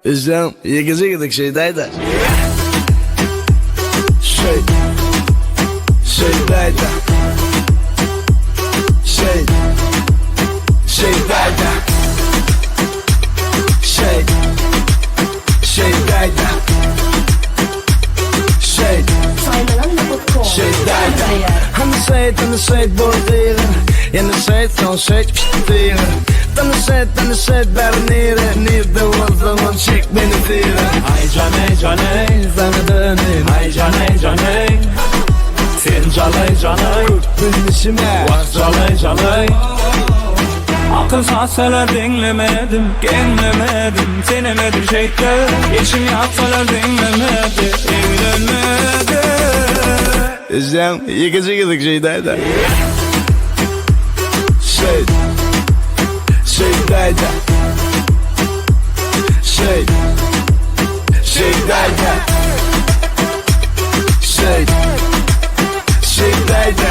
Özlem, yegeze gidek şeydaydı. Şeydaydı. Şeydaydı. Şeydaydı. Han säger bordieren. En säger från säger Dan säger där nere var man check benefiren. Ay caney Sana döneyim. Ay caney Sen caney Benim işime Vah caney Akıl satsalar dinlemedim, gelmemedim. Senemedim şeyde, eşim yapsalar dinlemedi, evlenmedi. Özlem, yegeze gidek şeydaydı. Şeydaydı. Şeydaydı. Şeydaydı.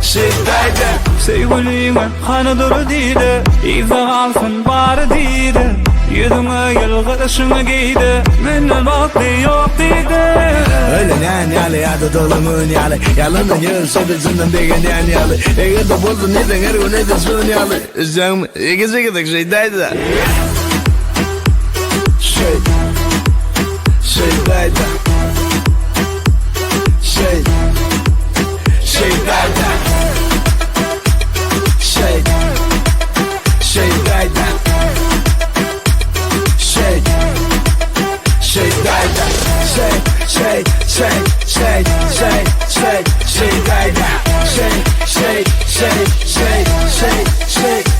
Şeydaydı. Sevgiliğime kanı duru deydi, izi kalsın bari deydi. Yüzüme gel karışımı giydi, benden vakti yok deydi. Öyle yani ya da dolumun yalı. Yalanın yıl sözünden degen yani. Eğer de buldun neden her gün neden son yalı. Özlem, yegeze gidek şeydaydı. Şeydaydı. Şeydaydı. Şeydaydı. Şeydaydı. Şeydaydı.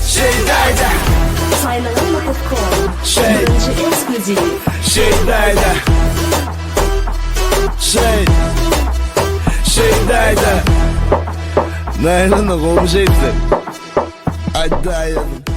Şeydaydı. Saylanma popcorn. Önce ekskluzif. Şeydaydı. Şeydaydı. Naylonla kovmuş etsin. Hadi dayanın.